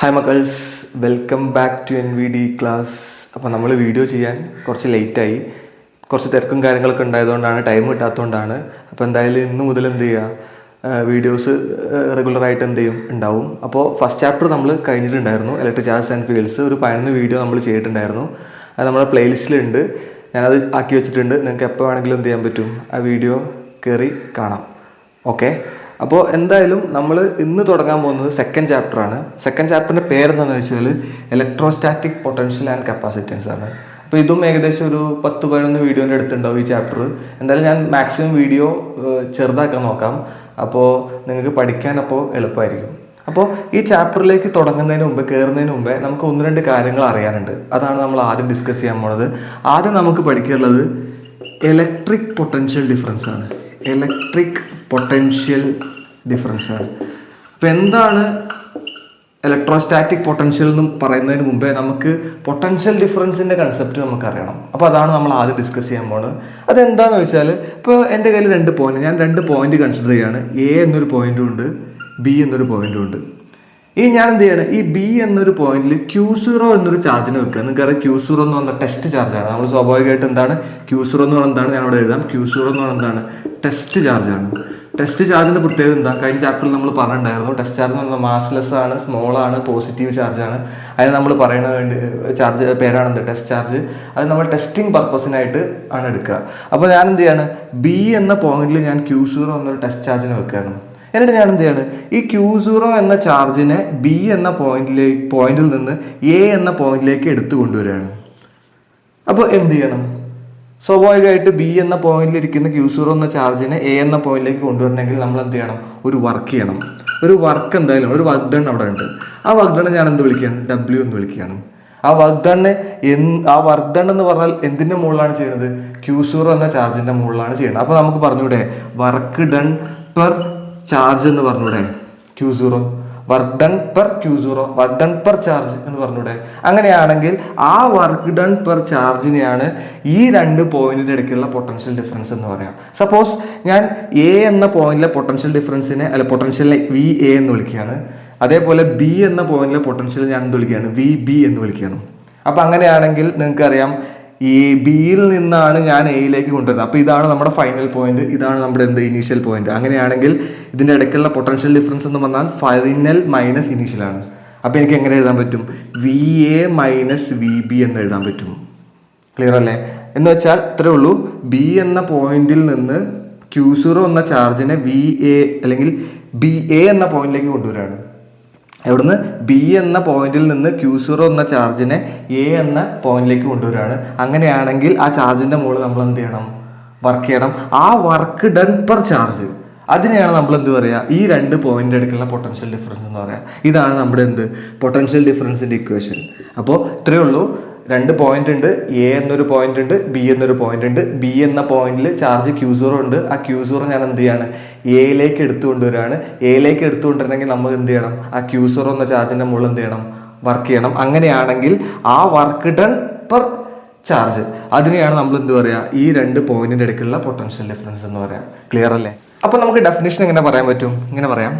Hi മക്കൾസ്, welcome back to NVD class. അപ്പോൾ നമ്മൾ വീഡിയോ ചെയ്യാൻ കുറച്ച് ലേറ്റായി, കുറച്ച് തിരക്കും കാര്യങ്ങളൊക്കെ ഉണ്ടായതുകൊണ്ടാണ്, ടൈം കിട്ടാത്തതുകൊണ്ടാണ്. അപ്പോൾ എന്തായാലും ഇന്ന് മുതൽ എന്ത് ചെയ്യുക, വീഡിയോസ് റെഗുലറായിട്ട് എന്ത് ചെയ്യും ഉണ്ടാവും. അപ്പോൾ ഫസ്റ്റ് ചാപ്റ്റർ നമ്മൾ കഴിഞ്ഞിട്ടുണ്ടായിരുന്നു, ഇലക്ട്രിക് ചാർജസ് ആൻഡ് ഫീൽഡ്സ്. ഒരു 11 വീഡിയോ നമ്മൾ ചെയ്തിട്ടുണ്ടായിരുന്നു. അത് നമ്മുടെ പ്ലേലിസ്റ്റിലുണ്ട്, ഞാനത് ആക്കി വെച്ചിട്ടുണ്ട്. നിങ്ങൾക്ക് എപ്പോൾ വേണമെങ്കിലും എന്ത് ചെയ്യാൻ പറ്റും, ആ വീഡിയോ കയറി കാണാം. ഓക്കെ, അപ്പോൾ എന്തായാലും നമ്മൾ ഇന്ന് തുടങ്ങാൻ പോകുന്നത് സെക്കൻഡ് ചാപ്റ്ററാണ്. സെക്കൻഡ് ചാപ്റ്ററിൻ്റെ പേരെന്താണെന്ന് വെച്ചാൽ ഇലക്ട്രോസ്റ്റാറ്റിക് പൊട്ടൻഷ്യൽ ആൻഡ് കപ്പാസിറ്റൻസ് ആണ്. അപ്പോൾ ഇതും ഏകദേശം ഒരു 10-11 വീഡിയോൻ്റെ അടുത്തുണ്ടാവും ഈ ചാപ്റ്റർ. എന്തായാലും ഞാൻ മാക്സിമം വീഡിയോ ചെറുതാക്കാൻ നോക്കാം, അപ്പോൾ നിങ്ങൾക്ക് പഠിക്കാൻ അപ്പോൾ എളുപ്പമായിരിക്കും. അപ്പോൾ ഈ ചാപ്റ്ററിലേക്ക് തുടങ്ങുന്നതിന് മുമ്പ്, കയറുന്നതിന് മുമ്പേ നമുക്ക് 1-2 കാര്യങ്ങൾ അറിയാനുണ്ട്. അതാണ് നമ്മൾ ആദ്യം ഡിസ്കസ് ചെയ്യാൻ പോകുന്നത്. ആദ്യം നമുക്ക് പഠിക്കാനുള്ളത് ഇലക്ട്രിക് പൊട്ടൻഷ്യൽ ഡിഫറൻസ് ആണ്. ഇലക്ട്രിക് പൊട്ടൻഷ്യൽ ഡിഫറൻസ് ആണ്. അപ്പോൾ എന്താണ് ഇലക്ട്രോസ്റ്റാറ്റിക് പൊട്ടൻഷ്യൽ എന്ന് പറയുന്നതിന് മുമ്പേ നമുക്ക് പൊട്ടൻഷ്യൽ ഡിഫറൻസിൻ്റെ കൺസെപ്റ്റ് നമുക്കറിയണം. അപ്പോൾ അതാണ് നമ്മൾ ആദ്യം ഡിസ്കസ് ചെയ്യാൻ പോകുന്നത്. അതെന്താണെന്ന് വെച്ചാൽ, ഇപ്പോൾ എൻ്റെ കയ്യിൽ 2 പോയിന്റ്, ഞാൻ 2 പോയിന്റ് കൺസിഡർ ചെയ്യുകയാണ്. എ എന്നൊരു പോയിന്റും ഉണ്ട്, ബി എന്നൊരു പോയിന്റും ഉണ്ട്. ഈ ഞാൻ എന്ത് ചെയ്യണം, ഈ ബി എന്നൊരു പോയിന്റിൽ Q0 എന്നൊരു ചാർജിന് വെക്കുക. നിങ്ങൾക്കറിയാം Q0 എന്ന് പറഞ്ഞാൽ ടെസ്റ്റ് ചാർജാണ്. നമ്മൾ സ്വാഭാവികമായിട്ട് എന്താണ് Q0 എന്ന് പറഞ്ഞാൽ എന്താണ്, ഞാൻ അവിടെ എഴുതാം. Q0 എന്ന് പറഞ്ഞാൽ എന്താണ്, ടെസ്റ്റ് ചാർജാണ്. ടെസ്റ്റ് ചാർജിൻ്റെ പ്രത്യേകത എന്താ, കഴിഞ്ഞ ചാപ്റ്ററിൽ നമ്മൾ പറഞ്ഞിട്ടുണ്ടായിരുന്നു. ടെസ്റ്റ് ചാർജ് എന്ന് പറഞ്ഞാൽ മാസ്ലെസ് ആണ്, സ്മോൾ ആണ്, പോസിറ്റീവ് ചാർജാണ്. അതിന് നമ്മൾ പറയുന്ന വേണ്ടി ചാർജ് പേരാണെന്ത്, ടെസ്റ്റ് ചാർജ്. അത് നമ്മൾ ടെസ്റ്റിംഗ് പർപ്പസിനായിട്ട് ആണ് എടുക്കുക. അപ്പോൾ ഞാൻ എന്ത് ചെയ്യാണ്, ബി എന്ന പോയിന്റിൽ ഞാൻ Q0 എന്നൊരു ടെസ്റ്റ് ചാർജിന് വെക്കുകയാണ്. എന്നിട്ട് ഞാൻ എന്ത് ചെയ്യാണ്, ഈ Q0 എന്ന ചാർജിനെ ബി എന്ന പോയിന്റിൽ നിന്ന് എ എന്ന പോയിന്റിലേക്ക് എടുത്തു കൊണ്ടുവരികയാണ്. അപ്പോൾ എന്ത് ചെയ്യണം, സ്വാഭാവികമായിട്ട് ബി എന്ന പോയിന്റിൽ ഇരിക്കുന്ന Q0 എന്ന ചാർജിനെ എ എന്ന പോയിന്റിലേക്ക് കൊണ്ടുവരണമെങ്കിൽ നമ്മൾ എന്ത് ചെയ്യണം, ഒരു വർക്ക് ചെയ്യണം. ഒരു വർക്ക് എന്തായാലും, ഒരു വർക്ക് ഡൺ അവിടെ ഉണ്ട്. ആ വർക്ക് ഡൺ ഞാൻ എന്ത് വിളിക്കുകയാണ്, W എന്ന് വിളിക്കുകയാണ്. ആ വർക്ക് ഡൺ എന്ന് പറഞ്ഞാൽ എന്തിൻ്റെ മുകളിലാണ് ചെയ്യുന്നത്, Q0 എന്ന ചാർജിന്റെ മുകളിലാണ് ചെയ്യുന്നത്. അപ്പോൾ നമുക്ക് പറഞ്ഞൂടെ, വർക്ക് ഡൺ പെർ ചാർജ് എന്ന് പറഞ്ഞൂടെ, Q0, work done per Q0, work done per charge എന്ന് പറഞ്ഞൂടെ. അങ്ങനെയാണെങ്കിൽ ആ വർക്ക് ഡൺ പെർ ചാർജിനെയാണ് ഈ 2 പോയിന്റിന്റെ ഇടയ്ക്കുള്ള പൊട്ടൻഷ്യൽ ഡിഫറൻസ് എന്ന് പറയാം. സപ്പോസ് ഞാൻ എ എന്ന പോയിന്റിലെ പൊട്ടൻഷ്യൽ ഡിഫറൻസിനെ, പൊട്ടൻഷ്യലിനെ VA എന്ന് വിളിക്കുകയാണ്. അതേപോലെ ബി എന്ന പോയിന്റിലെ പൊട്ടൻഷ്യൽ ഞാൻ എന്ത് വിളിക്കുകയാണ്, VB എന്ന് വിളിക്കുകയാണ്. അപ്പൊ അങ്ങനെയാണെങ്കിൽ നിങ്ങൾക്കറിയാം, ഈ ബിയിൽ നിന്നാണ് ഞാൻ എയിലേക്ക് കൊണ്ടുവരുന്നത്. അപ്പോൾ ഇതാണ് നമ്മുടെ ഫൈനൽ പോയിന്റ്, ഇതാണ് നമ്മുടെ ഇനീഷ്യൽ പോയിന്റ്. അങ്ങനെയാണെങ്കിൽ ഇതിൻ്റെ ഇടയ്ക്കുള്ള പൊട്ടൻഷ്യൽ ഡിഫറൻസ് എന്ന് പറഞ്ഞാൽ ഫൈനൽ മൈനസ് ഇനീഷ്യൽ ആണ്. അപ്പോൾ എനിക്ക് എങ്ങനെ എഴുതാൻ പറ്റും, VA മൈനസ് VB എന്ന് എഴുതാൻ പറ്റും. ക്ലിയർ അല്ലേ? എന്ന് വെച്ചാൽ ഇത്രയേ ഉള്ളൂ, ബി എന്ന പോയിന്റിൽ നിന്ന് Q0 എന്ന ചാർജിനെ VA അല്ലെങ്കിൽ BA എന്ന പോയിന്റിലേക്ക് കൊണ്ടുവരികയാണ്. എവിടുന്ന്, ബി എന്ന പോയിന്റിൽ നിന്ന് Q0 എന്ന ചാർജിനെ എ എന്ന പോയിന്റിലേക്ക് കൊണ്ടുവരികയാണ്. അങ്ങനെയാണെങ്കിൽ ആ ചാർജിന്റെ മുകളിൽ നമ്മൾ എന്ത് ചെയ്യണം, വർക്ക് ചെയ്യണം. ആ വർക്ക് ഡൺ പെർ ചാർജ്, അതിനെയാണ് നമ്മൾ എന്ത് പറയുക, ഈ 2 പോയിന്റ് എടുക്കുന്ന പൊട്ടൻഷ്യൽ ഡിഫറൻസ് എന്ന് പറയാം. ഇതാണ് നമ്മുടെ പൊട്ടൻഷ്യൽ ഡിഫറൻസിന്റെ ഇക്വേഷൻ. അപ്പോൾ ഇത്രയേ ഉള്ളൂ, 2 പോയിന്റ് ഉണ്ട്, എ എന്നൊരു പോയിന്റ് ഉണ്ട്, ബി എന്നൊരു പോയിന്റ് ഉണ്ട്. ബി എന്ന പോയിന്റിൽ ചാർജ് Q0 ഉണ്ട്. ആ Q0 ഞാൻ എന്ത് ചെയ്യാണ്, എയിലേക്ക് എടുത്തുകൊണ്ടുവരികയാണ്. എയിലേക്ക് എടുത്തുകൊണ്ടിരുന്നെങ്കിൽ നമ്മൾ എന്ത് ചെയ്യണം, ആ Q0 എന്ന ചാർജിന്റെ മുകളിൽ എന്ത് ചെയ്യണം, വർക്ക് ചെയ്യണം. അങ്ങനെയാണെങ്കിൽ ആ വർക്ക് ഡൺ പെർ ചാർജ്, അതിനെയാണ് നമ്മൾ എന്ത് പറയുക, ഈ 2 പോയിന്റിന്റെ ഇടയ്ക്കുള്ള പൊട്ടൻഷ്യൽ ഡിഫറൻസ് എന്ന് പറയാം. ക്ലിയർ അല്ലേ? അപ്പൊ നമുക്ക് ഡെഫിനിഷൻ എങ്ങനെ പറയാൻ പറ്റും, ഇങ്ങനെ പറയാം,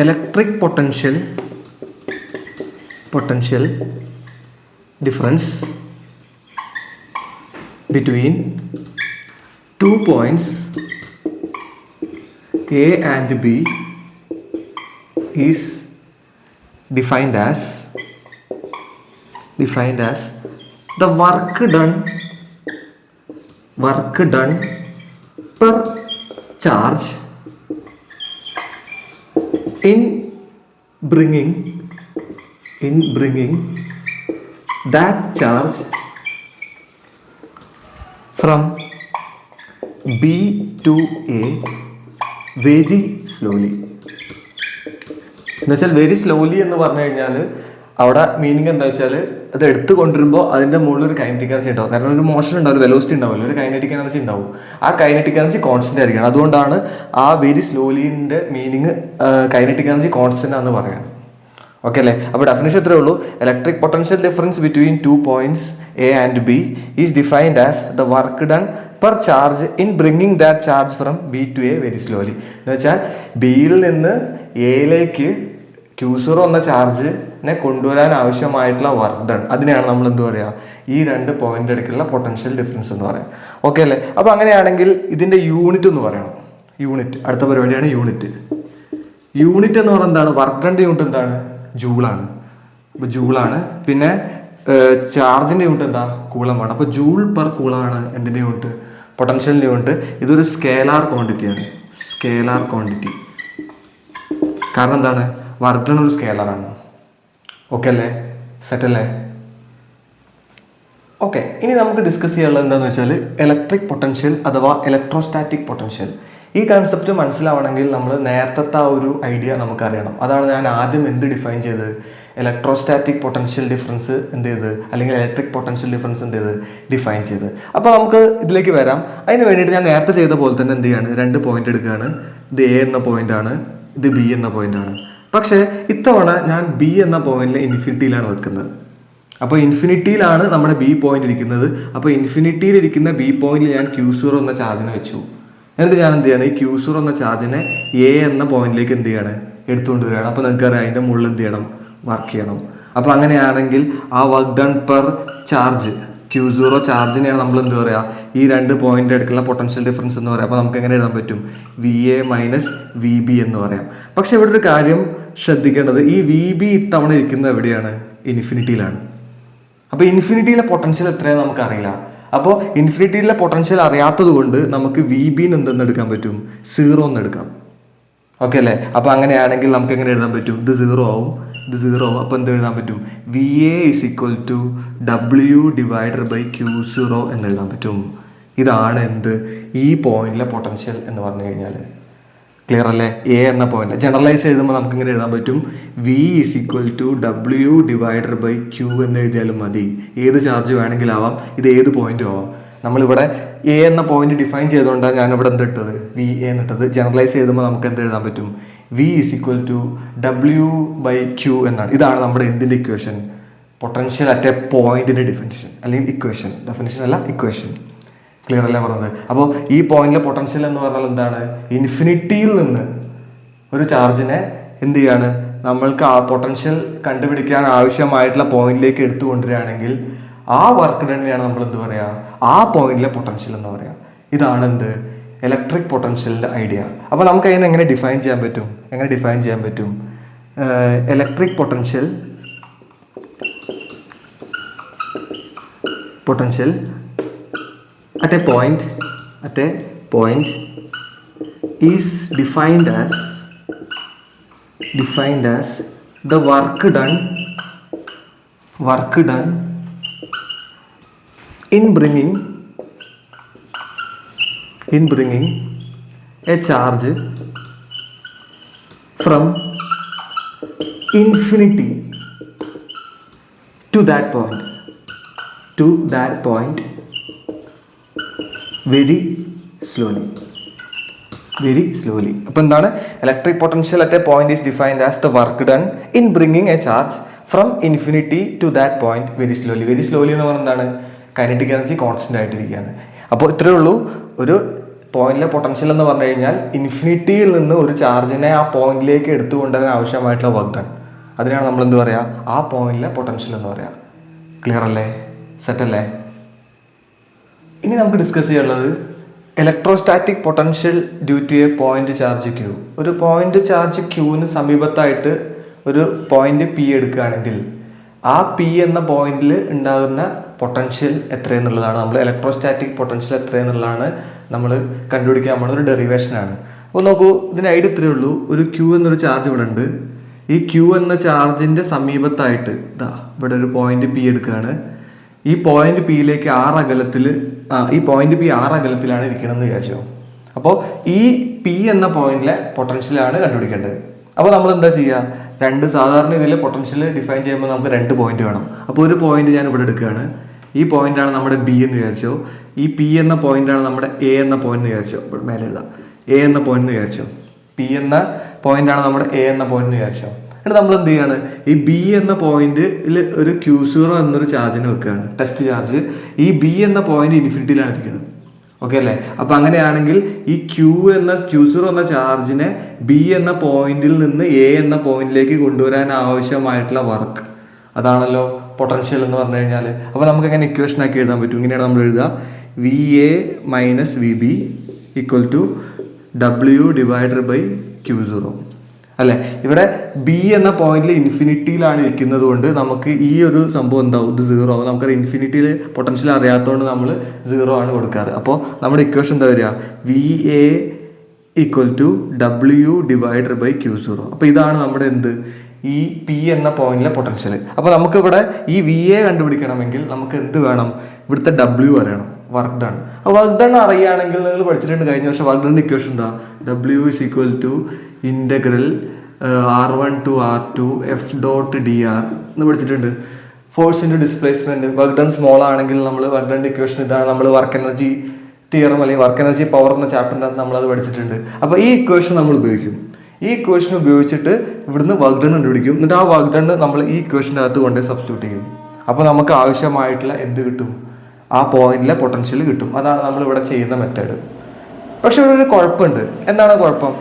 electric potential difference between 2 points A and B is defined as the work done per charge in bringing that charge from B to A very slowly. എന്നുവെച്ചാൽ വെരി സ്ലോലി എന്ന് പറഞ്ഞു കഴിഞ്ഞാൽ അവിടെ മീനിങ് എന്താ വെച്ചാൽ, അത് എടുത്തു കൊണ്ടുവരുമ്പോൾ അതിൻ്റെ മുകളിൽ ഒരു കൈനറ്റിക് എനർജി ഉണ്ടാവും. കാരണം ഒരു മോഷൻ ഉണ്ടാവും, ഒരു വെലോസിറ്റി ഉണ്ടാവില്ല, ഒരു കൈനറ്റിക് എനർജി ഉണ്ടാവും. ആ കൈനറ്റിക് എനർജി കോൺസ്റ്റന്റ് ആയിരിക്കണം. അതുകൊണ്ടാണ് ആ വെരി സ്ലോലിൻ്റെ മീനിങ് കൈനറ്റിക് എനർജി കോൺസ്റ്റന്റ് ആണെന്ന് പറയുന്നത്. ഓക്കെ അല്ലേ? അപ്പോൾ ഡെഫിനിഷൻ ഇത്രയേ ഉള്ളൂ, electric potential difference between 2 points A and B is defined as the work done per charge in bringing that charge from B to A very slowly. എന്ന് വെച്ചാൽ ബിയിൽ നിന്ന് എയിലേക്ക് Q0 എന്ന ചാർജിനെ കൊണ്ടുവരാൻ ആവശ്യമായിട്ടുള്ള വർക്ക് ഡൺ, അതിനെയാണ് നമ്മൾ എന്ത് പറയുക, ഈ രണ്ട് പോയിന്റ് ഇടയ്ക്കുള്ള പൊട്ടൻഷ്യൽ ഡിഫറൻസ് എന്ന് പറയാം. ഓക്കെ അല്ലേ? അപ്പോൾ അങ്ങനെയാണെങ്കിൽ ഇതിന്റെ യൂണിറ്റ് എന്ന് പറയണം. യൂണിറ്റ്, അടുത്ത പരിപാടിയാണ് യൂണിറ്റ്. യൂണിറ്റ് എന്ന് പറയുന്നത് എന്താണ്? വർക്ക് ഡൺ യൂണിറ്റ് എന്താണ്? ജൂളാണ്. അപ്പോൾ ജൂളാണ്. പിന്നെ ചാർജിന്റെ യൂണിറ്റ് എന്താ? കൂളമാണ്. അപ്പോൾ ജൂൾ പെർ കൂളമാണ് എന്തിന്റെ യൂണിറ്റ്? പൊട്ടൻഷ്യലിന്റെ യൂണിറ്റ്. ഇതൊരു സ്കേലാർ ക്വാണ്ടിറ്റിയാണ്. Scalar quantity. കാരണം എന്താണ്? വർക്ക് ഡൺ ഒരു സ്കേലറാണ്. ഓക്കെ അല്ലേ? സെറ്റ് അല്ലേ? ഓക്കെ, ഇനി നമുക്ക് ഡിസ്കസ് ചെയ്യാനുള്ളത് എന്താണെന്ന് വെച്ചാൽ ഇലക്ട്രിക് പൊട്ടൻഷ്യൽ അഥവാ ഇലക്ട്രോസ്റ്റാറ്റിക് പൊട്ടൻഷ്യൽ. ഈ കൺസെപ്റ്റ് മനസ്സിലാവണമെങ്കിൽ നമ്മൾ നേരത്തെ ആ ഒരു ഐഡിയ നമുക്കറിയണം. അതാണ് ഞാൻ ആദ്യം എന്ത് ഡിഫൈൻ ചെയ്തത്? ഇലക്ട്രോസ്റ്റാറ്റിക് പൊട്ടൻഷ്യൽ ഡിഫറൻസ് എന്ത് ചെയ്ത്, അല്ലെങ്കിൽ ഇലക്ട്രിക് പൊട്ടൻഷ്യൽ ഡിഫറൻസ് എന്ത് ചെയ്ത് ഡിഫൈൻ ചെയ്ത്. അപ്പോൾ നമുക്ക് ഇതിലേക്ക് വരാം. അതിന് വേണ്ടിയിട്ട് ഞാൻ നേരത്തെ ചെയ്ത പോലെ തന്നെ എന്ത് ചെയ്യാണ്, രണ്ട് പോയിന്റ് എടുക്കുകയാണ്. ഇത് എ എന്ന പോയിന്റ് ആണ്, ഇത് ബി എന്ന പോയിന്റ് ആണ്. പക്ഷേ ഇത്തവണ ഞാൻ ബി എന്ന പോയിന്റിൽ ഇൻഫിനിറ്റിയിലാണ് വെക്കുന്നത്. അപ്പോൾ ഇൻഫിനിറ്റിയിലാണ് നമ്മുടെ ബി പോയിന്റ് ഇരിക്കുന്നത്. അപ്പോൾ ഇൻഫിനിറ്റിയിൽ ഇരിക്കുന്ന ബി പോയിന്റിൽ ഞാൻ Q0 എന്ന ചാർജിനെ വെച്ചു. എന്നിട്ട് ഞാൻ എന്ത് ചെയ്യാണ്, ഈ Q0 എന്ന ചാർജിനെ എ എന്ന പോയിന്റിലേക്ക് എന്ത് ചെയ്യാണ്, എടുത്തുകൊണ്ട് വരികയാണ്. അപ്പോൾ നിങ്ങൾക്കറിയാം അതിൻ്റെ മുകളിൽ എന്ത് ചെയ്യണം, വർക്ക് ചെയ്യണം. അപ്പോൾ അങ്ങനെയാണെങ്കിൽ ആ work done per charge Q0 ചാർജിനെയാണ് നമ്മൾ എന്ത് പറയുക, ഈ രണ്ട് പോയിന്റ് എടുക്കുന്ന പൊട്ടൻഷ്യൽ ഡിഫറൻസ് എന്ന് പറയാം. അപ്പോൾ നമുക്ക് എങ്ങനെ എഴുതാൻ പറ്റും? VA മൈനസ് VB എന്ന് പറയാം. പക്ഷെ ഇവിടെ ഒരു കാര്യം ശ്രദ്ധിക്കേണ്ടത്, ഈ VB ഇത്തവണ ഇരിക്കുന്നത് എവിടെയാണ്? ഇൻഫിനിറ്റിയിലാണ്. അപ്പോൾ ഇൻഫിനിറ്റിയിലെ പൊട്ടൻഷ്യൽ എത്രയാണെന്ന് നമുക്കറിയില്ല. അപ്പോൾ ഇൻഫിനിറ്റിയിലെ പൊട്ടൻഷ്യൽ അറിയാത്തത് കൊണ്ട് നമുക്ക് VBന്ന് എന്തെന്ന് എടുക്കാൻ പറ്റും? 0 എന്ന് എടുക്കാം. ഓക്കെ അല്ലേ? അപ്പോൾ അങ്ങനെയാണെങ്കിൽ നമുക്ക് എങ്ങനെ എഴുതാൻ പറ്റും? ഇത് 0 ആവും, ഇത് 0 ആവും. അപ്പോൾ എന്ത് എഴുതാൻ പറ്റും? VA is equal to W divided by Q0 എന്ന് എഴുതാൻ പറ്റും. ഇതാണ് എന്ത്, ഈ പോയിന്റിലെ പൊട്ടൻഷ്യൽ എന്ന് പറഞ്ഞു കഴിഞ്ഞാൽ. ക്ലിയർ അല്ലേ? എ എന്ന പോയിന്റ് ജനറലൈസ് എഴുതുമ്പോൾ നമുക്ക് ഇങ്ങനെ എഴുതാൻ പറ്റും, V is equal to W divided by Q എന്ന് എഴുതിയാലും മതി. ഏത് ചാർജ് വേണമെങ്കിലും ആവാം, ഇത് ഏത് പോയിന്റും ആവാം. നമ്മളിവിടെ എ എന്ന പോയിന്റ് ഡിഫൈൻ ചെയ്തുകൊണ്ടാണ് ഞാനിവിടെ എന്തിട്ടത്, VA എന്നിട്ടത്. ജനറലൈസ് ചെയ്തുമ്പോൾ നമുക്ക് എന്ത് എഴുതാൻ പറ്റും? V is equal to W by Q എന്നാണ്. ഇതാണ് നമ്മുടെ എന്തിൻ്റെ ഇക്വേഷൻ? പൊട്ടൻഷ്യൽ അറ്റ് എ പോയിന്റിന്റെ ഡിഫിനിഷൻ, അല്ലെങ്കിൽ ഇക്വേഷൻ. ഡെഫിനിഷൻ അല്ല, ഇക്വേഷൻ. ക്ലിയർ അല്ലേ പറഞ്ഞത്? അപ്പോൾ ഈ പോയിന്റിലെ പൊട്ടൻഷ്യൽ എന്ന് പറഞ്ഞാൽ എന്താണ്? ഇൻഫിനിറ്റിയിൽ നിന്ന് ഒരു ചാർജിനെ എന്ത് ചെയ്യാണ്, നമ്മൾക്ക് ആ പൊട്ടൻഷ്യൽ കണ്ടുപിടിക്കാൻ ആവശ്യമായിട്ടുള്ള പോയിന്റിലേക്ക് എടുത്തുകൊണ്ടിരിക്കുകയാണെങ്കിൽ ആ വർക്ക് തന്നെയാണ് നമ്മൾ എന്ത് പറയുക, ആ പോയിന്റിലെ പൊട്ടൻഷ്യൽ എന്ന് പറയുക. ഇതാണ് എന്ത്, ഇലക്ട്രിക് പൊട്ടൻഷ്യലിന്റെ ഐഡിയ. അപ്പോൾ നമുക്ക് അതിനെ എങ്ങനെ ഡിഫൈൻ ചെയ്യാൻ പറ്റും? എങ്ങനെ ഡിഫൈൻ ചെയ്യാൻ പറ്റും? Electric potential at a point is defined as the work done in bringing a charge from infinity to that point very slowly. അപ്പോൾ എന്താണ്, electric potential at a point is defined as the work done in bringing a charge from infinity to that point very slowly. Very slowly എന്ന് പറഞ്ഞാൽ എന്താണ്, kinetic energy constant ആയിട്ടിരിക്കുകയാണ്. അപ്പോൾ ഇത്രയേ ഉള്ളൂ. ഒരു പോയിന്റിലെ പൊട്ടൻഷ്യൽ എന്ന് പറഞ്ഞു കഴിഞ്ഞാൽ ഇൻഫിനിറ്റിയിൽ നിന്ന് ഒരു ചാർജിനെ ആ പോയിന്റിലേക്ക് എടുത്തുകൊണ്ടുവരാൻ ആവശ്യമായിട്ടുള്ള വർക്ക് ഡൺ, അതിനാണ് നമ്മൾ എന്ത് പറയുക, ആ പോയിന്റിലെ പൊട്ടൻഷ്യൽ എന്ന് പറയുക. ക്ലിയർ അല്ലേ? സെറ്റ് അല്ലേ? ഇനി നമുക്ക് ഡിസ്കസ് ചെയ്യാനുള്ളത് electrostatic potential due to a point charge Q. ഒരു പോയിന്റ് ചാർജ് Qന് സമീപത്തായിട്ട് ഒരു പോയിന്റ് P എടുക്കുകയാണെങ്കിൽ ആ P എന്ന പോയിന്റിൽ ഉണ്ടാകുന്ന പൊട്ടൻഷ്യൽ എത്രയെന്നുള്ളതാണ് നമ്മൾ ഇലക്ട്രോസ്റ്റാറ്റിക് പൊട്ടൻഷ്യൽ എത്രയെന്നുള്ളതാണ് നമ്മൾ കണ്ടുപിടിക്കാൻ പോകുന്ന ഒരു ഡെറിവേഷനാണ്. അപ്പോൾ നോക്കൂ, ഇതിൻ്റെ ഐഡിയ ഇത്രയേ ഉള്ളൂ. ഒരു Q എന്നൊരു ചാർജ് ഇവിടെ ഉണ്ട്. ഈ Q എന്ന ചാർജിൻ്റെ സമീപത്തായിട്ട് ഇവിടെ ഒരു പോയിന്റ് P എടുക്കുകയാണ്. ഈ പോയിന്റ് Pയിലേക്ക് ഈ പോയിന്റ് P 6 അകലത്തിലാണ് ഇരിക്കണമെന്ന് വിചാരിച്ചോ. അപ്പോൾ ഈ P എന്ന പോയിന്റിലെ പൊട്ടൻഷ്യലാണ് കണ്ടുപിടിക്കേണ്ടത്. അപ്പോൾ നമ്മൾ എന്താ ചെയ്യുക, സാധാരണ ഇതിൽ പൊട്ടൻഷ്യൽ ഡിഫൈൻ ചെയ്യുമ്പോൾ നമുക്ക് 2 പോയിന്റ് വേണം. അപ്പോൾ ഒരു പോയിന്റ് ഞാൻ ഇവിടെ എടുക്കുകയാണ്. ഈ പോയിന്റാണ് നമ്മുടെ B എന്ന് വിചാരിച്ചോ. ഈ P എന്ന പോയിന്റാണ് നമ്മുടെ A എന്ന പോയിന്റ് എന്ന് വിചാരിച്ചോ. ഇവിടെ മേലെ എഴുതാം, A എന്ന പോയിന്റ് എന്ന് വിചാരിച്ചോ. P എന്ന പോയിന്റാണ് നമ്മുടെ A എന്ന പോയിന്റ് എന്ന് വിചാരിച്ചോ. എന്നിട്ട് നമ്മൾ എന്ത് ചെയ്യാണ്, ഈ B എന്ന പോയിന്റിൽ ഒരു Q0 എന്നൊരു ചാർജിന് വെക്കുകയാണ്, ടെസ്റ്റ് ചാർജ്. ഈ B എന്ന പോയിന്റ് ഇൻഫിനിറ്റിയിലാണ് ഇരിക്കുന്നത്. ഓക്കെ അല്ലേ? അപ്പം അങ്ങനെയാണെങ്കിൽ ഈ Q0 എന്ന ചാർജിനെ B എന്ന പോയിന്റിൽ നിന്ന് A എന്ന പോയിന്റിലേക്ക് കൊണ്ടുവരാൻ ആവശ്യമായിട്ടുള്ള വർക്ക്, അതാണല്ലോ പൊട്ടൻഷ്യൽ എന്ന് പറഞ്ഞു കഴിഞ്ഞാൽ. അപ്പോൾ നമുക്ക് എങ്ങനെ ഇക്വേഷൻ ആക്കി എഴുതാൻ പറ്റും? ഇങ്ങനെയാണ് നമ്മൾ എഴുതുക: VA minus VB equal to W/Q0 അല്ലെ. ഇവിടെ B എന്ന പോയിന്റിൽ ഇൻഫിനിറ്റിയിലാണ് ഇരിക്കുന്നത് കൊണ്ട് നമുക്ക് ഈ ഒരു സംഭവം എന്താവും? ഇത് 0 ആവും. നമുക്കത് ഇൻഫിനിറ്റിയിൽ പൊട്ടൻഷ്യൽ അറിയാത്തതുകൊണ്ട് നമ്മൾ 0 ആണ് കൊടുക്കാറ്. അപ്പോൾ നമ്മുടെ ഇക്വേഷൻ എന്താ വരിക? VA equal to W/Q0. അപ്പോൾ ഇതാണ് നമ്മുടെ എന്ത്? ഈ P എന്ന പോയിന്റിലെ പൊട്ടൻഷ്യൽ. അപ്പോൾ നമുക്കിവിടെ ഈ VA കണ്ടുപിടിക്കണമെങ്കിൽ നമുക്ക് എന്ത് വേണം? ഇവിടുത്തെ W അറിയണം, വർക്ക് ഡൺ. വർക്ക് ഡൺ അറിയുകയാണെങ്കിൽ നിങ്ങൾ പഠിച്ചിട്ടുണ്ട് കഴിഞ്ഞ വർഷം. വർക്ക് ഡൺ ഇക്വേഷൻ എന്താ? W is equal to integral R1 to R2 F.dr എന്ന് പഠിച്ചിട്ടുണ്ട്. Force into displacement. Work done small ആണെങ്കിൽ നമ്മൾ വർക്ക് ഡൺ ഇക്വേഷൻ ഇതാണ്. നമ്മൾ വർക്ക് എനർജി തിയറം അല്ലെങ്കിൽ വർക്ക് എനർജി പവർ എന്ന ചാപ്റ്ററിനകത്ത് നമ്മളത് പഠിച്ചിട്ടുണ്ട്. അപ്പോൾ ഈ ഇക്വേഷൻ നമ്മൾ ഉപയോഗിക്കും. ഈ ഇക്വേഷൻ ഉപയോഗിച്ചിട്ട് ഇവിടുന്ന് വർക്ക് ഡൺ കണ്ടുപിടിക്കും. എന്നിട്ട് ആ വർക്ക് ഡൺ നമ്മൾ ഈ ഇക്വേഷൻ്റെ അകത്ത് കൊണ്ട് സബ്സ്റ്റിറ്റ്യൂട്ട് ചെയ്യും. അപ്പോൾ നമുക്ക് ആവശ്യമായിട്ടുള്ള എന്ത് കിട്ടും? ആ പോയിന്റിലെ പൊട്ടൻഷ്യൽ കിട്ടും. അതാണ് നമ്മൾ ഇവിടെ ചെയ്യുന്ന മെത്തേഡ്. പക്ഷെ ഇവിടെ ഒരു കുഴപ്പമുണ്ട്. എന്താണ് കുഴപ്പം?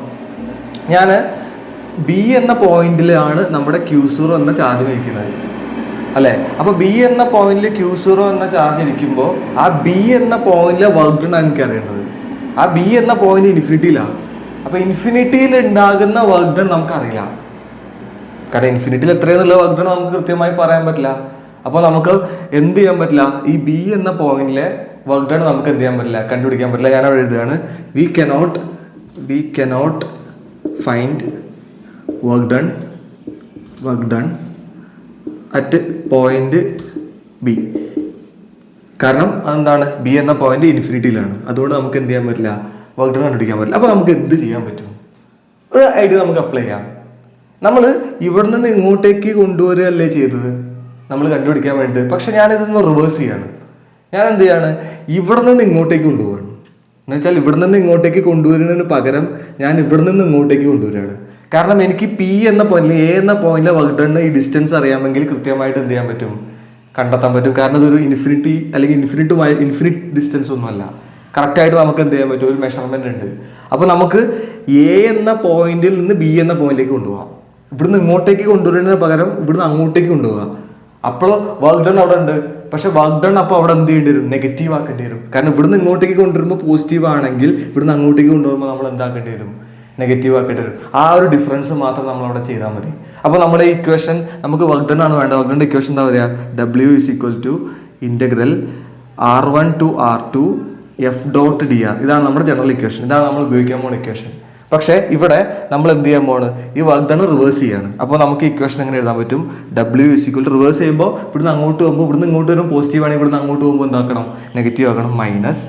ഞാൻ B എന്ന പോയിന്റിലാണ് നമ്മുടെ Q0 എന്ന ചാർജ് ഇരിക്കുന്നത് അല്ലേ. അപ്പോൾ B എന്ന പോയിന്റിൽ Q0 എന്ന ചാർജ് ഇരിക്കുമ്പോൾ ആ B എന്ന പോയിന്റിലെ വർക്ക് ഡൺ എനിക്ക് അറിയേണ്ടത്. ആ B എന്ന പോയിന്റ് ഇൻഫിനിറ്റിയിലാണ്. അപ്പോൾ ഇൻഫിനിറ്റിയിൽ ഉണ്ടാകുന്ന വർക്ക് ഡൺ നമുക്കറിയില്ല. കാരണം ഇൻഫിനിറ്റിയിൽ എത്രയെന്നുള്ള വർക്ക് ഡൺ നമുക്ക് കൃത്യമായി പറയാൻ പറ്റില്ല. അപ്പോൾ നമുക്ക് എന്ത് ചെയ്യാൻ പറ്റില്ല? ഈ B എന്ന പോയിന്റിലെ വർക്ക് ഡൺ നമുക്ക് എന്ത് ചെയ്യാൻ പറ്റില്ല? കണ്ടുപിടിക്കാൻ പറ്റില്ല. ഞാൻ അവിടെ എഴുതുകയാണ്: we cannot find work done at point B. കാരണം അതെന്താണ്? B എന്ന പോയിന്റ് ഇൻഫിനിറ്റിയിലാണ്. അതുകൊണ്ട് നമുക്ക് എന്ത് ചെയ്യാൻ പറ്റില്ല? വർക്ക് ഡൺ കണ്ടുപിടിക്കാൻ പറ്റില്ല. അപ്പോൾ നമുക്ക് എന്ത് ചെയ്യാൻ പറ്റും? ഒരു ഐഡിയ നമുക്ക് അപ്ലൈ ചെയ്യാം. നമ്മൾ ഇവിടെ നിന്ന് ഇങ്ങോട്ടേക്ക് കൊണ്ടുവരികയല്ലേ ചെയ്തത് നമ്മൾ കണ്ടുപിടിക്കാൻ വേണ്ടിയിട്ട്. പക്ഷെ ഞാനിതൊന്ന് റിവേഴ്സ് ചെയ്യാണ്. ഞാൻ എന്ത് ചെയ്യാണ്? ഇവിടെ നിന്ന് ഇങ്ങോട്ടേക്ക് കൊണ്ടുപോവാണ്. എന്ന് വെച്ചാൽ ഇവിടെ നിന്ന് ഇങ്ങോട്ടേക്ക് കൊണ്ടുവരുന്നതിന് പകരം ഞാൻ ഇവിടെ നിന്ന് ഇങ്ങോട്ടേക്ക് കൊണ്ടുവരികയാണ്. കാരണം എനിക്ക് P എന്ന പോയിന്റിൽ A എന്ന പോയിന്റിലെ വർക്ക് ഡൺ ഈ ഡിസ്റ്റൻസ് അറിയാമെങ്കിൽ കൃത്യമായിട്ട് എന്ത് ചെയ്യാൻ പറ്റും? കണ്ടെത്താൻ പറ്റും. കാരണം ഇതൊരു ഇൻഫിനിറ്റി അല്ലെങ്കിൽ ഇൻഫിനിറ്റ് ഡിസ്റ്റൻസ് ഒന്നുമല്ല. കറക്റ്റായിട്ട് നമുക്ക് എന്ത് ചെയ്യാൻ പറ്റും? ഒരു മെഷർമെന്റ് ഉണ്ട്. അപ്പോൾ നമുക്ക് A എന്ന പോയിന്റിൽ നിന്ന് B എന്ന പോയിന്റിലേക്ക് കൊണ്ടുപോകാം. ഇവിടുന്ന് ഇങ്ങോട്ടേക്ക് കൊണ്ടുവരുന്നതിന് പകരം ഇവിടുന്ന് അങ്ങോട്ടേക്ക് കൊണ്ടുപോകാം. അപ്പോൾ വർക്ക് ഡൺ അവിടെ ഉണ്ട്. പക്ഷെ വർക്ക് ഡൺ അപ്പോൾ അവിടെ എന്ത് ചെയ്യേണ്ടി വരും? നെഗറ്റീവ് ആക്കേണ്ടി വരും. കാരണം ഇവിടുന്ന് ഇങ്ങോട്ടേക്ക് കൊണ്ടുവരുമ്പോൾ പോസിറ്റീവ് ആണെങ്കിൽ ഇവിടുന്ന് അങ്ങോട്ടേക്ക് കൊണ്ടുവരുമ്പോൾ നമ്മൾ എന്താക്കേണ്ടി വരും? നെഗറ്റീവ് ആക്കേണ്ടി വരും. ആ ഒരു ഡിഫറൻസ് മാത്രം നമ്മൾ അവിടെ ചെയ്താൽ മതി. അപ്പോൾ നമ്മുടെ ഈ ഇക്വേഷൻ നമുക്ക് വർക്ക് ഡൺ ആണ് വേണ്ടത്. വർക്ക് ഡൺ ഇക്വേഷൻ എന്താ പറയുക? W is equal to integral R1 to R2 F.dr. ഇതാണ് നമ്മുടെ ജനറൽ ഇക്വേഷൻ. ഇതാണ് നമ്മൾ ഉപയോഗിക്കാൻ പോകുന്ന ഇക്വേഷൻ. പക്ഷേ ഇവിടെ നമ്മൾ എന്ത് ചെയ്യാൻ പോവാണ്? ഈ വർക്ക് ഡൺ റിവേഴ്സ് ചെയ്യാണ്. അപ്പോൾ നമുക്ക് ഇക്വേഷൻ എങ്ങനെ എഴുതാൻ പറ്റും? W is equal to reverse ചെയ്യുമ്പോൾ ഇവിടുന്ന് അങ്ങോട്ട് പോകുമ്പോൾ ഇവിടുന്ന് ഇങ്ങോട്ട് വരുമ്പോൾ പോസിറ്റീവ് ആണെങ്കിൽ ഇവിടുന്ന് അങ്ങോട്ട് പോകുമ്പോൾ എന്താക്കണം? നെഗറ്റീവ് ആക്കണം. മൈനസ്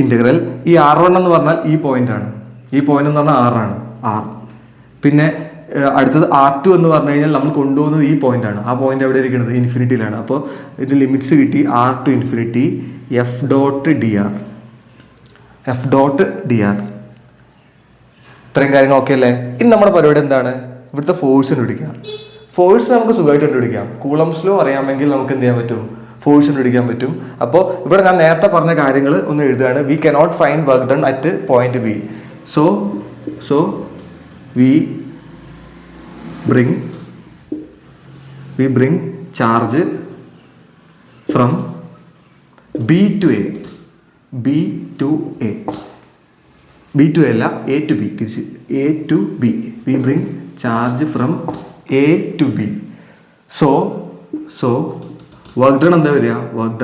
ഇൻ്റഗ്രൽ ഈ R1 എന്ന് പറഞ്ഞാൽ ഈ പോയിന്റ് ആണ്. ഈ പോയിന്റ് എന്ന് പറഞ്ഞാൽ R ആണ്. R. പിന്നെ അടുത്തത് R2 എന്ന് പറഞ്ഞു കഴിഞ്ഞാൽ നമ്മൾ കൊണ്ടുപോകുന്നത് ഈ പോയിന്റ് ആണ്. ആ പോയിന്റ് എവിടെ ഇരിക്കുന്നത്? ഇൻഫിനിറ്റിയിലാണ്. അപ്പോൾ ഇത് ലിമിറ്റ്സ് കിട്ടി. R to infinity F.dr. ഇത്രയും കാര്യങ്ങൾ ഓക്കെ അല്ലേ? ഇനി നമ്മുടെ പരിപാടി എന്താണ്? ഇവിടുത്തെ ഫോഴ്സ് കണ്ടുപിടിക്കുക. ഫോഴ്സ് നമുക്ക് സുഖമായിട്ട് കണ്ടുപിടിക്കാം. കൂളംസ് ലോ അറിയാമെങ്കിൽ നമുക്ക് എന്ത് ചെയ്യാൻ പറ്റും? ഫോഴ്സ് കണ്ടുപിടിക്കാൻ പറ്റും. അപ്പോൾ ഇവിടെ ഞാൻ നേരത്തെ പറഞ്ഞ കാര്യങ്ങൾ ഒന്ന് എഴുതുകയാണ്. We cannot find work done at point B. So we bring charge from B to A. B to A അല്ല, A to B. A to B. We bring charge from A to B. So work done എന്താ വരിക? work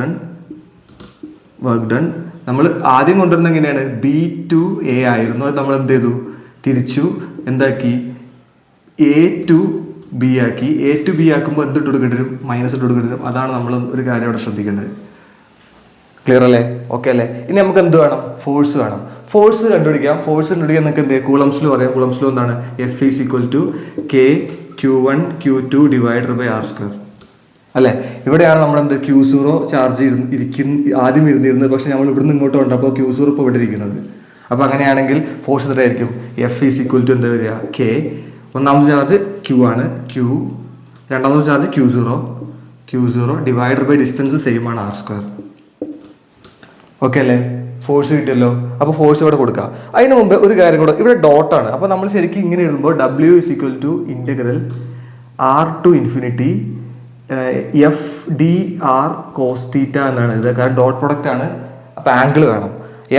done നമ്മൾ ആദ്യം കൊണ്ടുവരുന്നത് എങ്ങനെയാണ്? B to A ആയിരുന്നു. അത് നമ്മൾ എന്ത് ചെയ്തു? തിരിച്ചു എന്താക്കി? A to B ആക്കി. A to B ആക്കുമ്പോൾ എന്ത് ഇട്ട് കൊടുക്കേണ്ടി വരും? മൈനസ് ഇട്ട് കൊടുക്കേണ്ടി വരും. അതാണ് നമ്മൾ ഒരു കാര്യം അവിടെ ശ്രദ്ധിക്കേണ്ടത്. ക്ലിയർ അല്ലേ? ഓക്കെ അല്ലേ? ഇനി നമുക്ക് എന്ത് വേണം? ഫോഴ്സ് വേണം. ഫോഴ്സ് കണ്ടുപിടിക്കാം. നിങ്ങൾക്ക് എന്ത് ചെയ്യാം? കൂളംസ് ലോ അറിയാം. കൂളംസ് ലോ എന്താണ്? F is equal to K Q1 Q2 divided by R2 അല്ലേ? ഇവിടെയാണ് നമ്മൾ എന്ത് Q0 ചാർജ് ആദ്യം ഇരുന്നിരുന്നത്. പക്ഷെ നമ്മൾ ഇവിടുന്ന് ഇങ്ങോട്ട് ഉണ്ട്. അപ്പോൾ Q0 ഇപ്പോൾ ഇവിടെ ഇരിക്കുന്നത്. അപ്പോൾ അങ്ങനെയാണെങ്കിൽ ഫോഴ്സ് എത്രയായിരിക്കും? F is equal to എന്താ വരിക? K. ഒന്നാമത്തെ ചാർജ് Q ആണ്. Q. രണ്ടാമത്തെ charge Q0 divided by distance same ആണ് R2. ഓക്കെ അല്ലേ? ഫോഴ്സ് കിട്ടിയല്ലോ. അപ്പോൾ ഫോഴ്സ് ഇവിടെ കൊടുക്കുക. അതിന് മുമ്പ് ഒരു കാര്യം കൂടെ, ഇവിടെ ഡോട്ടാണ്. അപ്പോൾ നമ്മൾ ശരിക്കും ഇങ്ങനെ എഴുതുമ്പോൾ W = integral R to infinity FdR cos θ എന്നാണ് ഇത്. കാരണം ഡോട്ട് പ്രൊഡക്റ്റ് ആണ്, അപ്പോൾ ആംഗിൾ വേണം.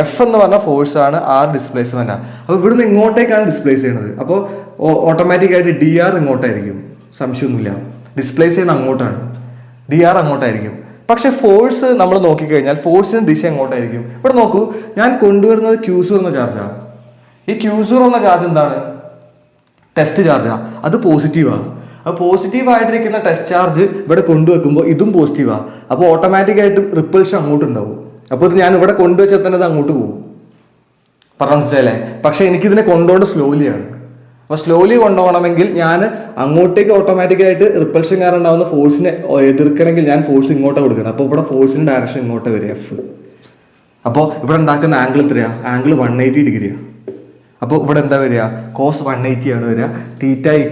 F എന്ന് പറഞ്ഞാൽ ഫോഴ്സ് ആണ്, R ഡിസ്പ്ലേസ്മെന്റ് ആണ്. അപ്പോൾ ഇവിടുന്ന് ഇങ്ങോട്ടേക്കാണ് ഡിസ്പ്ലേസ് ചെയ്യുന്നത്. അപ്പോൾ ഓട്ടോമാറ്റിക്കായിട്ട് dr ഇങ്ങോട്ടായിരിക്കും, സംശയമൊന്നുമില്ല. ഡിസ്പ്ലേസ് ചെയ്യുന്നത് അങ്ങോട്ടാണ്, dr അങ്ങോട്ടായിരിക്കും. പക്ഷെ ഫോഴ്സ് നമ്മൾ നോക്കിക്കഴിഞ്ഞാൽ ഫോഴ്സിന് ദിശ എങ്ങോട്ടായിരിക്കും? ഇവിടെ നോക്കൂ, ഞാൻ കൊണ്ടുവരുന്നത് Q0 എന്ന ചാർജാണ്. ഈ Q0 എന്ന ചാർജ് എന്താണ്? ടെസ്റ്റ് ചാർജാണ്. അത് പോസിറ്റീവാണ്. അപ്പോൾ പോസിറ്റീവായിട്ടിരിക്കുന്ന ടെസ്റ്റ് ചാർജ് ഇവിടെ കൊണ്ടുവെക്കുമ്പോൾ ഇതും പോസിറ്റീവാണ്. അപ്പോൾ ഓട്ടോമാറ്റിക്കായിട്ട് റിപ്പൾഷൻ അങ്ങോട്ടുണ്ടാവും. അപ്പോൾ ഇത് ഞാൻ ഇവിടെ കൊണ്ടുവച്ചെത്തുന്നത് അങ്ങോട്ട് പോകും. പറഞ്ഞ മനസ്സിലായില്ലേ? പക്ഷെ എനിക്കിതിനെ കൊണ്ടുപോകേണ്ട സ്ലോലിയാണ്. അപ്പോൾ സ്ലോലി കൊണ്ടുപോകണമെങ്കിൽ ഞാൻ അങ്ങോട്ടേക്ക് ഓട്ടോമാറ്റിക്കായിട്ട് റിപ്പൾഷൻ കാരണം ഉണ്ടാകുന്ന ഫോഴ്സിനെ എതിർക്കണമെങ്കിൽ ഞാൻ ഫോഴ്സ് ഇങ്ങോട്ട് കൊടുക്കണം. അപ്പോൾ ഇവിടെ ഫോഴ്സിന്റെ ഡയറക്ഷൻ ഇങ്ങോട്ട് വരും, F. അപ്പോൾ ഇവിടെ ഉണ്ടാക്കുന്ന ആംഗിൾ എത്രയാണ്? ആംഗിൾ 180 ഡിഗ്രിയാണ്. അപ്പോൾ ഇവിടെ എന്താ വരിക? cos 180 ആണ് വരിക. θ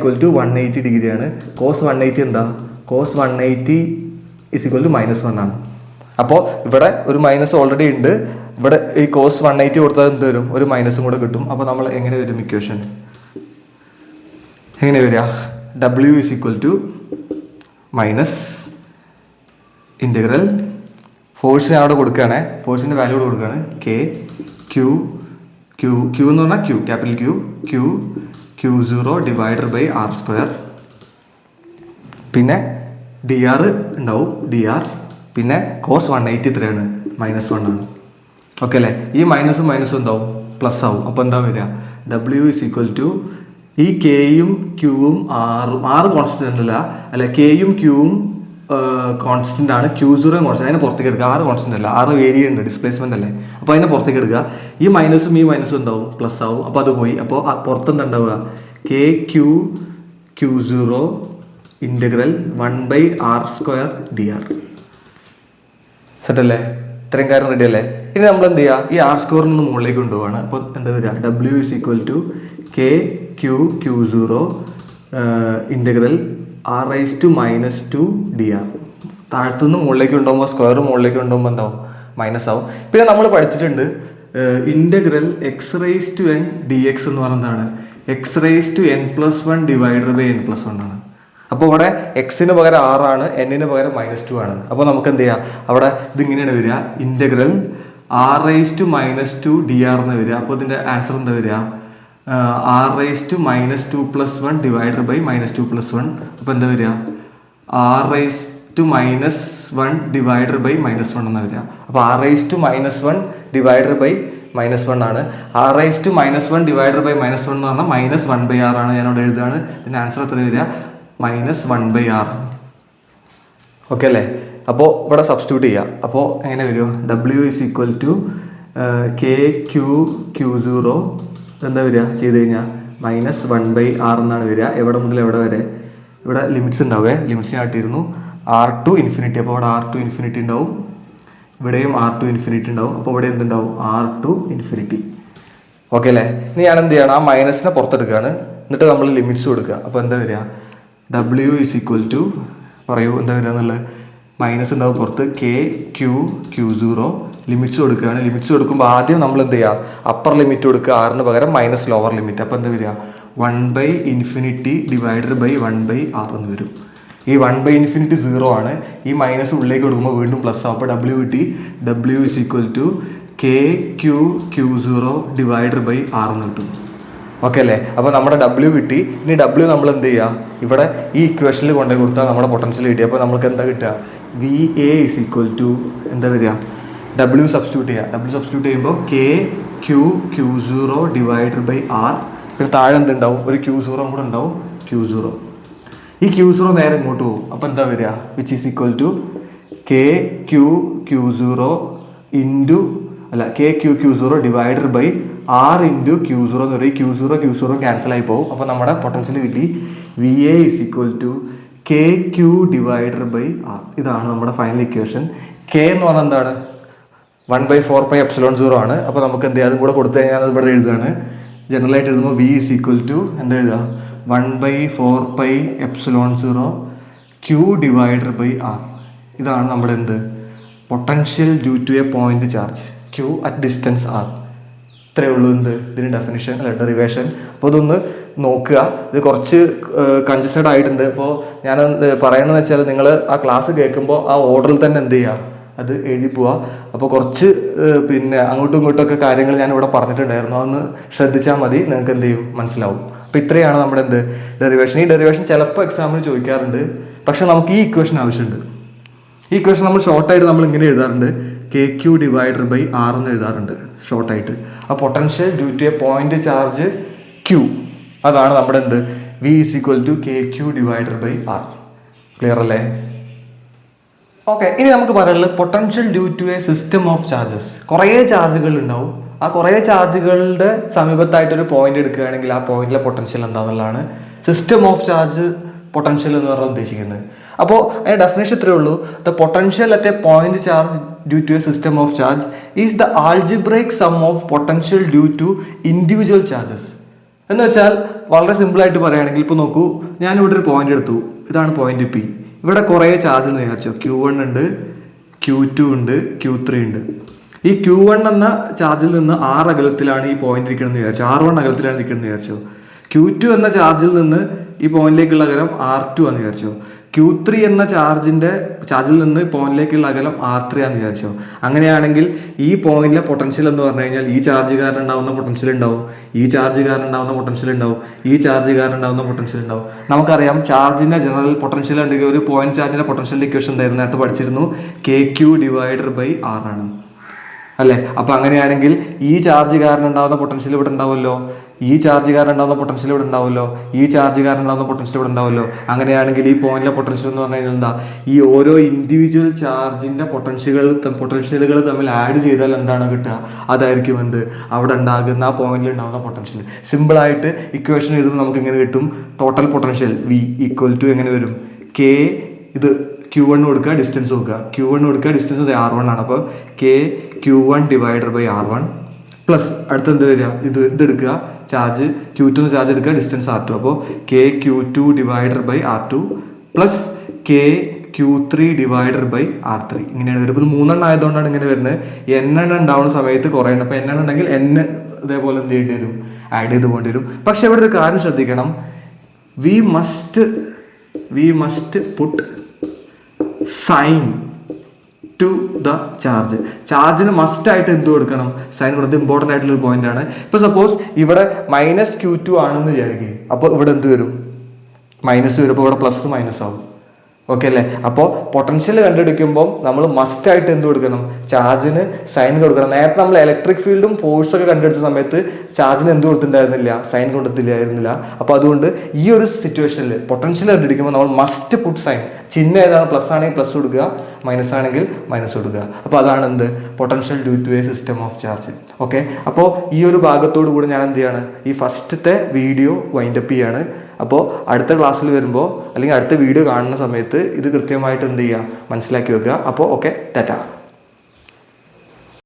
= 180 ഡിഗ്രിയാണ്. cos 180 എന്താ? cos 180 = -1 ആണ്. അപ്പോൾ ഇവിടെ ഒരു മൈനസ് ഓൾറെഡി ഉണ്ട്. ഇവിടെ ഈ cos 180 കൊടുത്താൽ എന്ത് വരും? ഒരു മൈനസും കൂടെ കിട്ടും. അപ്പോൾ നമ്മൾ എങ്ങനെ വരും ഇക്വേഷൻ? എങ്ങനെ വരിക? W = ഇൻ്റഗ്രൽ ഫോഴ്സ് ഞാൻ അവിടെ കൊടുക്കുകയാണേ, ഫോഴ്സിൻ്റെ വാല്യൂ കൂടെ കൊടുക്കുകയാണ്. K Q എന്ന് പറഞ്ഞാൽ Q, ക്യാപിറ്റൽ Q0 / R². പിന്നെ dr ഉണ്ടാവും, dr. പിന്നെ cos 180 എത്രയാണ്? -1 ആണ്. ഓക്കെ അല്ലേ? ഈ മൈനസും എന്താവും? പ്ലസ് ആവും. അപ്പോൾ എന്താ വരിക? W = ഈ കെയും ക്യൂവും ആറ് കോൺസ്റ്റന്റ് അല്ല കെയും ക്യൂവും കോൺസ്റ്റന്റ് ആണ്, Q0 കോൺസ്റ്റന്റ്. അതിനെ പുറത്തേക്ക് എടുക്കുക. 6 കോൺസ്റ്റന്റ് അല്ല, 6 വേരിയ ഉണ്ട്, ഡിസ്പ്ലേസ്മെന്റ് അല്ലേ. അപ്പോൾ അതിനെ പുറത്തേക്ക് എടുക്കുക. ഈ മൈനസും എന്താവും? പ്ലസ് ആവും. അപ്പോൾ അത് പോയി. അപ്പോൾ പുറത്തെന്താ ഉണ്ടാവുക? Q0 integral 1/R² dr. Set അല്ലേ? ഇത്രയും കാര്യം റെഡി അല്ലേ? ഇനി നമ്മൾ എന്ത് ചെയ്യുക? ഈ R² മുകളിലേക്ക് കൊണ്ടുപോവാണ്. അപ്പോൾ എന്താ വരിക? W = Q0 integral R⁻² dr. താഴത്തുനിന്ന് മുകളിലേക്ക് കൊണ്ടുപോകുമ്പോൾ സ്ക്വയർ മുകളിലേക്ക് കൊണ്ടുപോകുമ്പോൾ എന്താവും? മൈനസ് ആവും. പിന്നെ നമ്മൾ പഠിച്ചിട്ടുണ്ട് ഇൻ്റഗ്രൽ x⁻n dx എന്ന് പറയുന്നതാണ് x⁻n+1 / n+1 ആണ്. അപ്പോൾ ഇവിടെ എക്സിന് പകരം 6 ആണ്, എന്നിന് പകരം -2 ആണ്. അപ്പോൾ നമുക്ക് എന്ത് ചെയ്യാം? അവിടെ ഇതിങ്ങനെയാണ് വരിക, ഇൻ്റഗ്രൽ R⁻² dr എന്ന് വരിക. അപ്പോൾ ഇതിൻ്റെ ആൻസർ എന്താ വരിക? R⁻² +1 / -2+1. അപ്പോൾ എന്താ വരിക? R⁻⁻1 / -1 എന്നാ വരിക. അപ്പോൾ R⁻⁻1 / -1 ആണ്. R⁻⁻1 / -1 എന്ന് പറഞ്ഞാൽ -1/r ആണ്. ഞാനിവിടെ എഴുതുകയാണ്. ഇതിൻ്റെ ആൻസർ എത്ര വരിക? -1/r. ഓക്കെ അല്ലേ? അപ്പോൾ ഇവിടെ സബ്സ്റ്റിറ്റ്യൂട്ട് ചെയ്യുക. അപ്പോൾ എങ്ങനെ വരുമോ? W = Q0 എന്താ വരിക? ചെയ്ത് കഴിഞ്ഞാൽ -1/r എന്നാണ് വരിക. എവിടെ മുതൽ എവിടെ വരെ? ഇവിടെ ലിമിറ്റ്സ് ഉണ്ടാവേ, ലിമിറ്റ്സ് ഞാൻ ഇട്ടിരുന്നു. R to infinity. അപ്പോൾ ഇവിടെ R to ഇൻഫിനിറ്റി ഉണ്ടാവും, ഇവിടെയും R to ഇൻഫിനിറ്റി ഉണ്ടാവും. അപ്പോൾ ഇവിടെ എന്തുണ്ടാവും? R to infinity. ഓക്കെ അല്ലേ? ഇനി ഞാൻ എന്ത് ചെയ്യണം? ആ മൈനസിനെ പുറത്തെടുക്കുകയാണ്. എന്നിട്ട് നമ്മൾ ലിമിറ്റ്സ് കൊടുക്കുക. അപ്പോൾ എന്താ വരിക? W = പറയൂ എന്താ വരിക എന്നുള്ളത്? മൈനസ് ഉണ്ടാവും പുറത്ത്. Q0 ലിമിറ്റ്സ് കൊടുക്കുകയാണ്. ലിമിറ്റ്സ് കൊടുക്കുമ്പോൾ ആദ്യം നമ്മൾ എന്ത് ചെയ്യുക? അപ്പർ ലിമിറ്റ് കൊടുക്കുക, ആറിന് പകരം മൈനസ് ലോവർ ലിമിറ്റ്. അപ്പോൾ എന്താ വരിക? 1/∞ / 1/r എന്ന് വരും. ഈ 1/∞ 0 ആണ്. ഈ മൈനസ് ഉള്ളിലേക്ക് കൊടുക്കുമ്പോൾ വീണ്ടും പ്ലസ് ആവും. അപ്പോൾ W കിട്ടി. W = Q0 / r എന്ന് കിട്ടും. ഓക്കെ അല്ലേ? അപ്പോൾ നമ്മുടെ W കിട്ടി. ഇനി W നമ്മൾ എന്ത് ചെയ്യുക? ഇവിടെ ഈ ഇക്വേഷനിൽ കൊണ്ടുപോയി കൊടുത്താൽ നമ്മുടെ പൊട്ടൻഷ്യൽ കിട്ടി. അപ്പോൾ നമുക്ക് എന്താ കിട്ടുക? VA = എന്താ വരിക? W സബ്സ്റ്റിറ്റ്യൂട്ട് ചെയ്യുക. W സബ്സ്റ്റിറ്റ്യൂട്ട് ചെയ്യുമ്പോൾ Q0 / r. പിന്നെ താഴെ എന്തുണ്ടാവും? ഒരു Q0 കൂടെ ഉണ്ടാവും. Q0 ഈ Q0 നേരെ ഇങ്ങോട്ട് പോകും. അപ്പോൾ എന്താ വരിക? which is equal to Q0 /r into Q0 എന്ന് പറയും. Q0 ക്യാൻസൽ ആയി പോകും. അപ്പോൾ നമ്മുടെ പൊട്ടൻഷ്യൽ കിട്ടി. VA = KQ /r. ഇതാണ് നമ്മുടെ ഫൈനൽ ഇക്വേഷൻ. K എന്ന് പറഞ്ഞാൽ എന്താണ്? 1/4πε0 ആണ്. അപ്പോൾ നമുക്ക് എന്ത് ചെയ്യാം? അതും കൂടെ കൊടുത്തു കഴിഞ്ഞാൽ അത് ഇവിടെ എഴുതുകയാണ്. ജനറലായിട്ട് എഴുതുമ്പോൾ V = എന്താ എഴുതുക? 1/4πε0 Q /r. ഇതാണ് നമ്മുടെ എന്ത്? Potential due to a point charge. Q at distance R. ഇത്രയേ ഉള്ളൂ ഇതിന് ഡെഫിനിഷൻ അല്ല ഡെറിവേഷൻ. അപ്പോൾ ഇതൊന്ന് നോക്കുക. ഇത് കുറച്ച് കൺജസ്റ്റഡ് ആയിട്ടുണ്ട്. അപ്പോൾ ഞാൻ പറയണമെന്ന് വെച്ചാൽ നിങ്ങൾ ആ ക്ലാസ് കേൾക്കുമ്പോൾ ആ ഓർഡറിൽ തന്നെ എന്ത് ചെയ്യുക, അത് എഴുതി പോവുക. അപ്പോൾ കുറച്ച് പിന്നെ അങ്ങോട്ടും ഇങ്ങോട്ടൊക്കെ കാര്യങ്ങൾ ഞാൻ ഇവിടെ പറഞ്ഞിട്ടുണ്ടായിരുന്നു, അതൊന്ന് ശ്രദ്ധിച്ചാൽ മതി, നിങ്ങൾക്ക് എന്ത് ചെയ്യും മനസ്സിലാവും. അപ്പോൾ ഇത്രയാണ് നമ്മുടെ ഡെറിവേഷൻ. ഈ ഡെറിവേഷൻ ചിലപ്പോൾ എക്സാമിന് ചോദിക്കാറുണ്ട്, പക്ഷെ നമുക്ക് ഈ ഇക്വേഷൻ ആവശ്യമുണ്ട്. ഈ ഇക്വേഷൻ നമ്മൾ ഷോർട്ടായിട്ട് നമ്മൾ ഇങ്ങനെ എഴുതാറുണ്ട്, KQ ഡിവൈഡഡ് ബൈ ആർ എന്ന് എഴുതാറുണ്ട് ഷോർട്ടായിട്ട്. ആ potential due to a point charge Q, അതാണ് നമ്മുടെ V is equal to KQ divided by R. Clear അല്ലേ? ഓക്കെ, ഇനി നമുക്ക് പറയാനുള്ളത് potential due to a system of charges. കുറേ ചാർജുകൾ ഉണ്ടാവും. ആ കുറേ ചാർജുകളുടെ സമീപത്തായിട്ടൊരു പോയിന്റ് എടുക്കുകയാണെങ്കിൽ ആ പോയിന്റിലെ പൊട്ടൻഷ്യൽ എന്താണെന്നുള്ളതാണ് സിസ്റ്റം ഓഫ് ചാർജ് പൊട്ടൻഷ്യൽ എന്ന് പറഞ്ഞാൽ ഉദ്ദേശിക്കുന്നത്. അപ്പോൾ അതിന്റെ ഡെഫിനേഷൻ ഇത്രയേ ഉള്ളൂ, the potential at a point charge due to a system of charge is the algebraic sum of potential due to individual charges. എന്ന് വെച്ചാൽ വളരെ സിമ്പിളായിട്ട് പറയുകയാണെങ്കിൽ, ഇപ്പോൾ നോക്കൂ, ഞാനിവിടെ ഒരു പോയിന്റ് എടുത്തു, ഇതാണ് പോയിന്റ് P. ഇവിടെ കുറേ ചാർജ് എന്ന് വിചാരിച്ചോ, Q1 ഉണ്ട്, Q2 ഉണ്ട്, Q3 ഉണ്ട്. ഈ Q1 എന്ന ചാർജിൽ നിന്ന് R അകലത്തിലാണ് ഈ പോയിന്റ് ഇരിക്കണമെന്ന് വിചാരിച്ചു, R1 അകലത്തിലാണ് ഇരിക്കണമെന്ന് വിചാരിച്ചോ. Q2 എന്ന ചാർജിൽ നിന്ന് ഈ പോയിന്റിലേക്കുള്ള അകലം R2 ആണെന്ന് വിചാരിച്ചോ. Q3 എന്ന ചാർജിൽ നിന്ന് പോയിന്റിലേക്കുള്ള അകലം R3 ആണെന്ന് വിചാരിച്ചോ. അങ്ങനെയാണെങ്കിൽ ഈ പോയിന്റിലെ പൊട്ടൻഷ്യൽ എന്ന് പറഞ്ഞു കഴിഞ്ഞാൽ ഈ ചാർജ് കാരണം ഉണ്ടാവുന്ന പൊട്ടൻഷ്യൽ ഉണ്ടാവും, ഈ ചാർജ് കാരണം ഉണ്ടാവുന്ന പൊട്ടൻഷ്യൽ ഉണ്ടാവും, ഈ ചാർജ് കാരണം ഉണ്ടാവുന്ന പൊട്ടൻഷ്യൽ ഉണ്ടാവും. നമുക്കറിയാം ചാർജിന്റെ ജനറൽ പൊട്ടൻഷ്യൽ ഉണ്ടെങ്കിൽ ഒരു പോയിന്റ് ചാർജിന്റെ പൊട്ടൻഷ്യൽ ഇക്വേഷൻ എന്തായിരുന്നു, നേരത്തെ പഠിച്ചിരുന്നു, KQ ഡിവൈഡഡ് ബൈ ആർ ആണ് അല്ലേ. അപ്പൊ അങ്ങനെയാണെങ്കിൽ ഈ ചാർജ് കാരണം ഉണ്ടാവുന്ന പൊട്ടൻഷ്യൽ ഇവിടെ ഉണ്ടാവുമല്ലോ, ഈ ചാർജ് കാരണം ഉണ്ടാവുന്ന പൊട്ടൻഷ്യൽ ഇവിടെ ഉണ്ടാവുമല്ലോ, ഈ ചാർജ് കാരണം ഉണ്ടാവുന്ന പൊട്ടൻഷ്യൽ ഇവിടെ ഉണ്ടാവുമല്ലോ. അങ്ങനെയാണെങ്കിൽ ഈ പോയിന്റിലെ പൊട്ടൻഷ്യൽ എന്ന് പറഞ്ഞു കഴിഞ്ഞാൽ എന്താ, ഈ ഓരോ ഇൻഡിവിജ്വൽ ചാർജിന്റെ പൊട്ടൻഷ്യലുകൾ തമ്മിൽ ആഡ് ചെയ്താൽ എന്താണ് കിട്ടുക, അതായിരിക്കും അവിടെ ഉണ്ടാകുന്ന ആ പോയിന്റിൽ ഉണ്ടാകുന്ന പൊട്ടൻഷ്യൽ. സിമ്പിളായിട്ട് ഇക്വേഷൻ എഴുതുമ്പോൾ നമുക്ക് ഇങ്ങനെ കിട്ടും, total potential V equal to എങ്ങനെ വരും, K ഇത് Q1 കൊടുക്കുക, ഡിസ്റ്റൻസ് നോക്കുക, Q1 കൊടുക്കുക, ഡിസ്റ്റൻസ് R1 ആണ്. അപ്പോൾ KQ1 divided by R1 plus അടുത്ത് എന്ത് വരിക, ഇതെടുക്കുക, ചാർജ് Q2 ചാർജ് എടുക്കുക, ഡിസ്റ്റൻസ് R2. അപ്പോൾ KQ2 divided by R2 plus KQ3 divided by R3. ഇങ്ങനെയാണ് വരുന്നത്. ഇപ്പോൾ 3 ആയതുകൊണ്ടാണ് ഇങ്ങനെ വരുന്നത്. n ഉണ്ടാവുന്ന സമയത്ത് കുറേ ഉണ്ട്. അപ്പോൾ n ഉണ്ടെങ്കിൽ n ഇതേപോലെ എന്ത് ചെയ്യേണ്ടി വരും, ആഡ് ചെയ്ത് പോകേണ്ടി വരും. പക്ഷെ ഇവിടെ ഒരു കാര്യം ശ്രദ്ധിക്കണം, we must put sign to the ചാർജിന് മസ്റ്റ് ആയിട്ട് എന്ത് കൊടുക്കണം, സൈൻ കൊടുത്ത് ഇമ്പോർട്ടൻ്റ് ആയിട്ടുള്ള ഒരു പോയിന്റ് ആണ്. ഇപ്പൊ സപ്പോസ് ഇവിടെ -Q2 ആണെന്ന് വിചാരിക്കുക, അപ്പോൾ ഇവിടെ എന്ത് വരും, മൈനസ് വരും. അപ്പോൾ ഇവിടെ പ്ലസ് മൈനസ് ആവും. ഓക്കെ അല്ലേ? അപ്പോൾ പൊട്ടൻഷ്യൽ കണ്ടുപിടിക്കുമ്പോൾ നമ്മൾ മസ്റ്റ് ആയിട്ട് എന്ത് കൊടുക്കണം, ചാർജിന് സൈൻ കൊടുക്കണം. നേരത്തെ നമ്മൾ ഇലക്ട്രിക് ഫീൽഡും ഫോഴ്സ് ഒക്കെ കണ്ടുപിടിച്ച സമയത്ത് ചാർജിന് എന്ത് കൊടുത്തിട്ടുണ്ടായിരുന്നില്ല, സൈൻ കൊടുത്തില്ലായിരുന്നില്ല. അപ്പോൾ അതുകൊണ്ട് ഈ ഒരു സിറ്റുവേഷനിൽ പൊട്ടൻഷ്യൽ കണ്ടുപിടിക്കുമ്പോൾ നമ്മൾ മസ്റ്റ് പുട്ട് സൈൻ, ചിഹ്നം ഏതാണ്, പ്ലസ് ആണെങ്കിൽ പ്ലസ് കൊടുക്കുക, മൈനസ് ആണെങ്കിൽ മൈനസ് കൊടുക്കുക. അപ്പോൾ അതാണ് potential due to a system of charge. Okay, അപ്പോൾ ഈ ഒരു ഭാഗത്തോടു കൂടി ഞാൻ എന്ത് ചെയ്യാണ്, ഈ ഫസ്റ്റത്തെ വീഡിയോ വൈൻഡപ്പ് ചെയ്യാണ്. അപ്പോൾ അടുത്ത ക്ലാസ്സിൽ വരുമ്പോൾ അല്ലെങ്കിൽ അടുത്ത വീഡിയോ കാണുന്ന സമയത്ത് ഇത് കൃത്യമായിട്ട് എന്ത് ചെയ്യുക, മനസ്സിലാക്കി വെക്കുക. അപ്പോൾ ഓക്കെ, ടാറ്റാ.